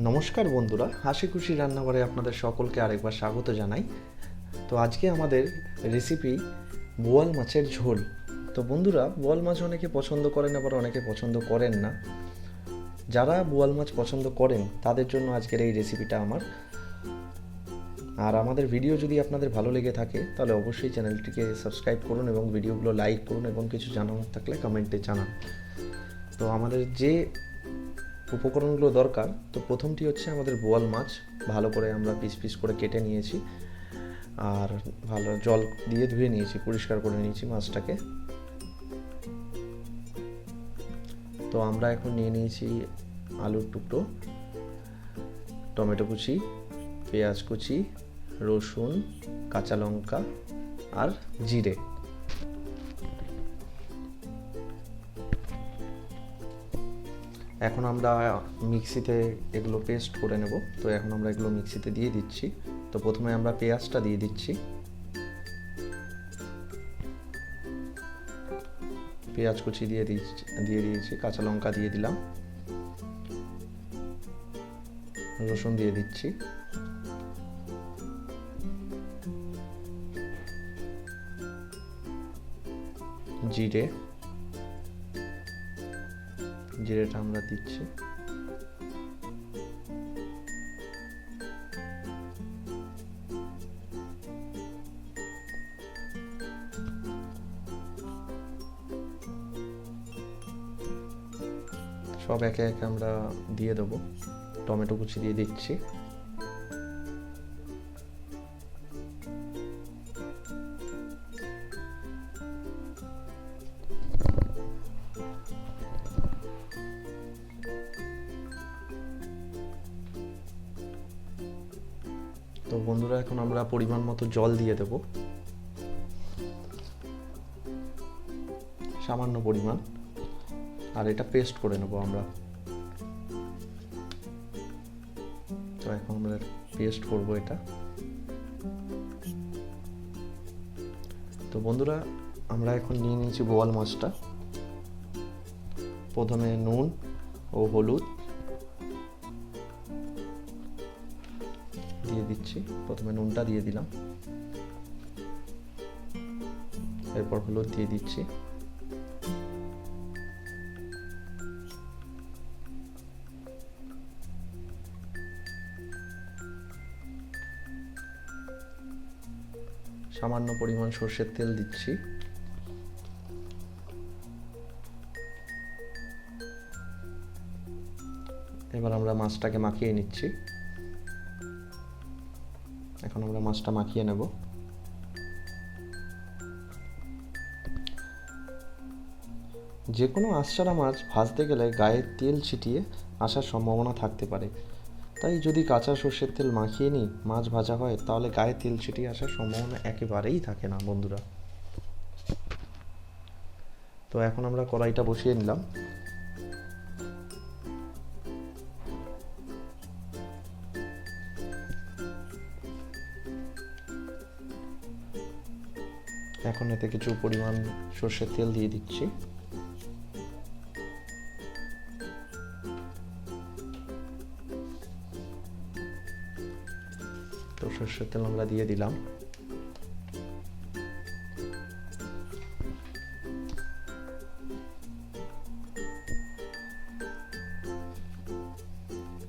নমস্কার বন্ধুরা, হাসি খুশি রান্নাঘরে আপনাদের সকলকে আরেকবার স্বাগত জানাই। তো আজকে আমাদের রেসিপি বোয়াল মাছের ঝোল। তো বন্ধুরা, বোয়াল মাছ অনেকে পছন্দ করেন, আবার অনেকে পছন্দ করেন না। যারা বোয়াল মাছ পছন্দ করেন তাদের জন্য আজকের এই রেসিপিটা আমার। আর আমাদের ভিডিও যদি আপনাদের ভালো লেগে থাকে তাহলে অবশ্যই চ্যানেলটিকে সাবস্ক্রাইব করুন এবং ভিডিওগুলো লাইক করুন এবং কিছু জানানোর থাকলে কমেন্টে জানান। তো আমাদের যে উপকরণগুলো দরকার, তো প্রথমটি হচ্ছে আমাদের বোয়াল মাছ। ভালো করে আমরা পিস পিস করে কেটে নিয়েছি আর ভালো জল দিয়ে ধুয়ে নিয়েছি, পরিষ্কার করে নিয়েছি মাছটাকে। তো আমরা এখন নিয়ে নিয়েছি আলুর টুকরো, টমেটো কুচি, পেঁয়াজ কুচি, রসুন, কাঁচা লঙ্কা আর জিরে। এখন আমরা মিক্সিতে এগুলো পেস্ট করে নেব। তো এখন আমরা এগুলো মিক্সিতে দিয়ে দিচ্ছি। তো প্রথমে আমরা পেঁয়াজটা দিয়ে দিচ্ছি, পেঁয়াজ কুচি দিয়ে দিয়েছি, কাঁচা লঙ্কা দিয়ে দিলাম, রসুন দিয়ে দিচ্ছি, জিরেটা আমরা দিচ্ছি, সব একে একে আমরা দিয়ে দেবো। টমেটো কুচি দিয়ে দিচ্ছি, তো বন্ধুরা এখন আমরা পরিমাণ মতো জল দিয়ে দেব, সামান্য পরিমাণ, আর এটা পেস্ট করে নেব আমরা। তো এখন আমরা পেস্ট করব এটা। তো বন্ধুরা, আমরা এখন নিয়ে নিয়েছি বোয়াল মাছটা। প্রথমে নুন ও হলুদ দিয়ে দিচ্ছি। প্রথমে নুনটা দিয়ে দিলাম, এরপর হলুদ দিয়ে দিচ্ছি, সামান্য পরিমাণ সরষের তেল দিচ্ছি, এবার আমরা মাছটাকে মাখিয়ে নিচ্ছি। এখন আমরা মাছটা মাখিয়ে নেব। যে কোনো আঁশছাড়া মাছ ভাজতে গেলে গায়ে তেল ছিটিয়ে আসার সম্ভাবনা থাকতে পারে, তাই যদি কাঁচা সর্ষের তেল মাখিয়ে নিই মাছ ভাজা হয় তাহলে গায়ে তেল ছিটিয়ে আসার সম্ভাবনা একেবারেই থাকে না বন্ধুরা। তো এখন আমরা কড়াইটা বসিয়ে নিলাম। এখন এতে কিছু পরিমাণ সর্ষের তেল দিয়ে দিচ্ছি। তো সর্ষের তেল আমরা দিয়ে দিলাম।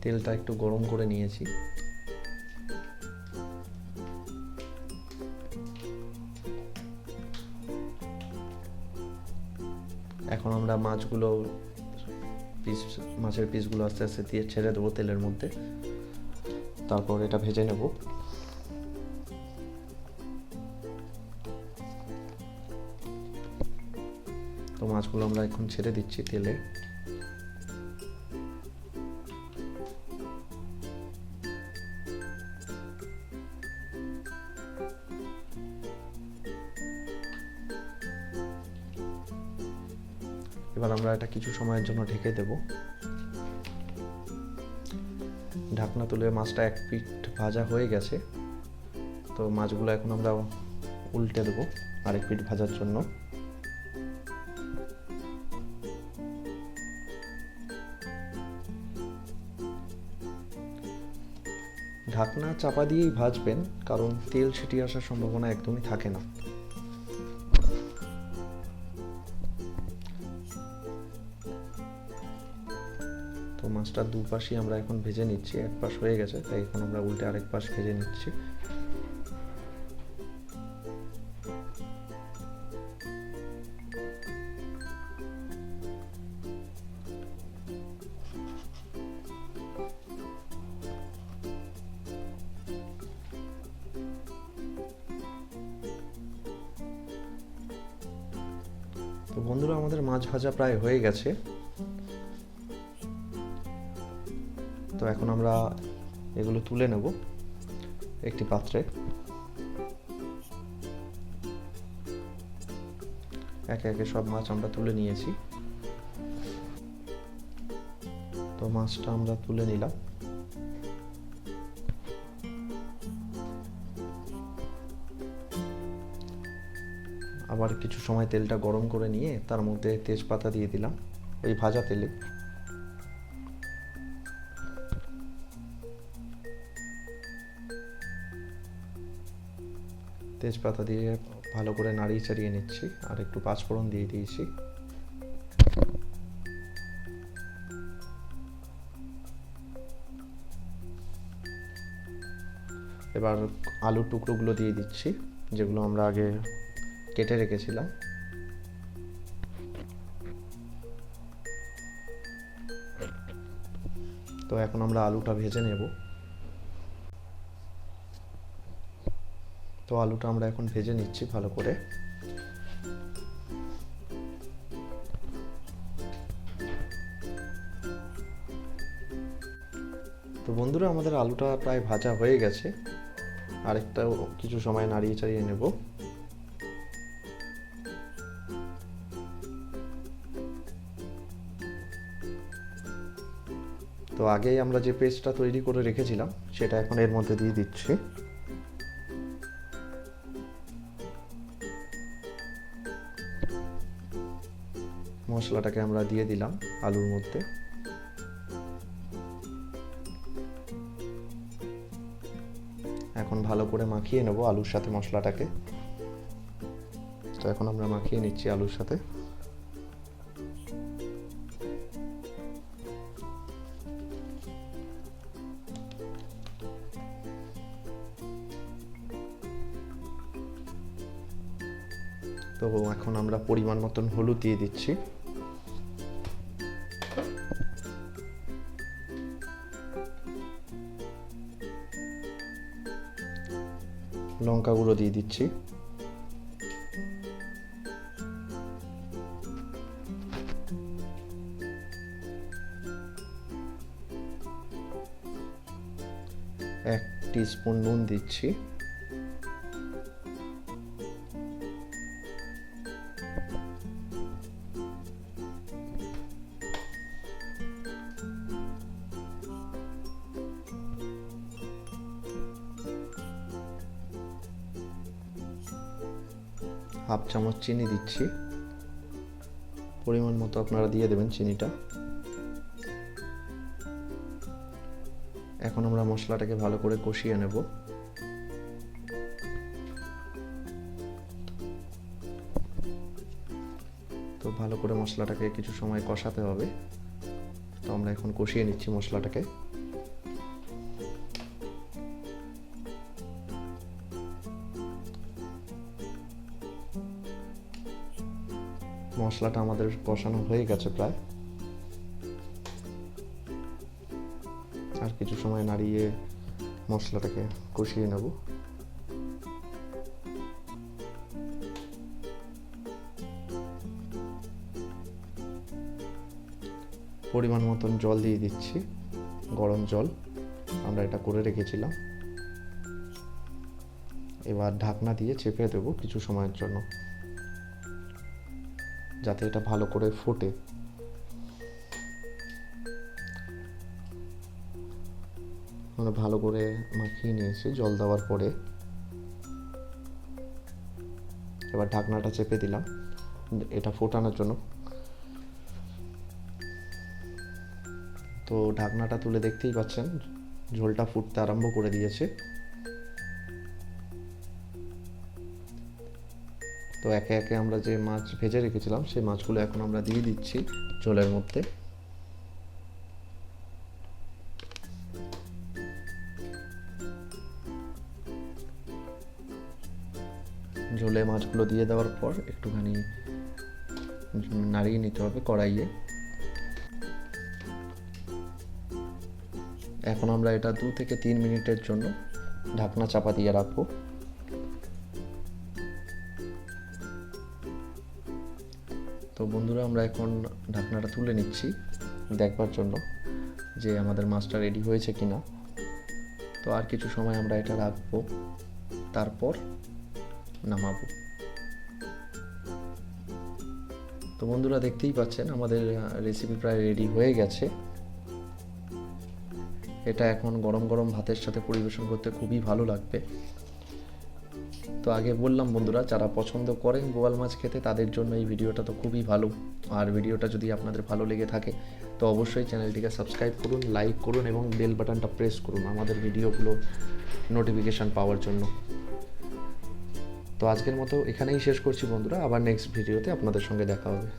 তেলটা একটু গরম করে নিয়েছি। এখন আমরা মাছের পিসগুলো আস্তে আস্তে দিয়ে ছেড়ে দেবো তেলের মধ্যে, তারপর এটা ভেজে নেব। তো মাছগুলো আমরা এখন ছেড়ে দিচ্ছি তেলে। এবার আমরা এটা কিছু সময়ের জন্য ঢেকে দেব। ঢাকনা তুলে মাছটা এক পিঠ ভাজা হয়ে গেছে। তো মাছগুলো এখন আমরা উল্টে দেবো আরেক পিঠ ভাজার জন্য। ঢাকনা চাপা দিয়েই ভাজবেন, কারণ তেল ছিটিয়ে আসার সম্ভাবনা একদমই থাকে না। তো মাছটার দুপাশই আমরা এখন ভেজে নিচ্ছি। এক পাশ হয়ে গেছে, তাই এখন আমরা উল্টে আরেক পাশ ভেজে নিচ্ছি। তো বন্ধুরা, আমাদের মাছ ভাজা প্রায় হয়ে গেছে। তো এখন আমরা এগুলো তুলে নেব একটি পাত্রে। একে একে সব মাছ আমরা তুলে নিয়েছি। তো মাছটা আমরা তুলে নিলাম। আবার কিছু সময় তেলটা গরম করে নিয়ে তার মধ্যে তেজপাতা দিয়ে দিলাম, ওই ভাজা তেলে। তেজপাতা দিয়ে ভালো করে নাড়িয়ে চাড়িয়ে নিচ্ছি, আর একটু পাঁচফোড়ন দিয়ে দিয়েছি। এবার আলুর টুকরোগুলো দিয়ে দিচ্ছি, যেগুলো আমরা আগে কেটে রেখেছিলাম। তো এখন আমরা আলুটা ভেজে নেব। তো আলুটা আমরা এখন ভেজে নিচ্ছি ভালো করে। তো বন্ধুরা, আমাদের আলুটা প্রায় ভাজা হয়ে গেছে। আরেকটা কিছু সময় নাড়িয়ে চাড়িয়ে নেব। তো আগেই আমরা যে পেস্টটা তৈরি করে রেখেছিলাম সেটা এখন এর মধ্যে দিয়ে দিচ্ছি। মশলাটাকে আমরা দিয়ে দিলাম আলুর মধ্যে। এখন ভালো করে মাখিয়ে নেব আলুর সাথে মশলাটাকে। তো এখন আমরা মাখিয়ে নিচ্ছি আলুর সাথে। তো এখন আমরা পরিমাণ মতন হলুদ দিয়ে দিচ্ছি। লঙ্কা গুঁড়ো দিয়ে দিচ্ছি। এক টিস্পুন নুন দিচ্ছি। হাফ চামচ চিনি দিচ্ছি। পরিমাণ মতো আপনারা দিয়ে দেবেন চিনিটা। এখন আমরা মশলাটাকে ভালো করে কষিয়ে নেব। তো ভালো করে মশলাটাকে কিছু সময় কষাতে হবে। তো আমরা এখন কষিয়ে নিচ্ছি মশলাটাকে। মশলাটা আমাদের কষানো হয়ে গেছে প্রায়। আর কিছু সময় নাড়িয়ে মশলাটাকে কষিয়ে নেব। পরিমাণ মতন জল দিয়ে দিচ্ছি, গরম জল। আমরা এটা করে রেখেছিলাম। এবার ঢাকনা দিয়ে চেপে দেবো কিছু সময়ের জন্য, যাতে এটা ভালো করে ফোটে। আমরা ভালো করে মাখিয়ে নিয়েছি জল দেওয়ার পরে। এবার ঢাকনাটা চেপে দিলাম এটা ফোটানোর জন্য। তো ঢাকনাটা তুলে দেখতেই পাচ্ছেন ঝোলটা ফুটতে আরম্ভ করে দিয়েছে। তো একে একে আমরা যে মাছ ভেজে রেখেছিলাম সেই মাছগুলো এখন আমরা দিয়ে দিচ্ছি ঝোলের মধ্যে। ঝোলে মাছগুলো দিয়ে দেওয়ার পর একটুখানি নাড়িয়ে নিতে হবে কড়াইয়ে। এখন আমরা এটা 2 থেকে 3 মিনিটের জন্য ঢাকনা চাপা দিয়ে রাখবো। তো বন্ধুরা, আমরা এখন ঢাকনাটা তুলে নিচ্ছি দেখবার জন্য যে আমাদের মাছটা রেডি হয়েছে কিনা। তো আর কিছু সময় আমরা এটা রাখবো, তারপর নামাবো। তো বন্ধুরা, দেখতেই পাচ্ছেন আমাদের রেসিপি প্রায় রেডি হয়ে গেছে। এটা এখন গরম গরম ভাতের সাথে পরিবেশন করতে খুবই ভালো লাগবে। তো আগে বললাম বন্ধুরা, যারা পছন্দ করেন বোয়াল মাছ খেতে তাদের জন্য এই ভিডিওটা তো খুবই ভালো। আর ভিডিওটা যদি আপনাদের ভালো লেগে থাকে তো অবশ্যই চ্যানেলটিকে সাবস্ক্রাইব করুন, লাইক করুন এবং বেল বাটনটা প্রেস করুন আমাদের ভিডিওগুলো নোটিফিকেশান পাওয়ার জন্য। তো আজকের মতো এখানেই শেষ করছি বন্ধুরা, আবার নেক্সট ভিডিওতে আপনাদের সঙ্গে দেখা হবে।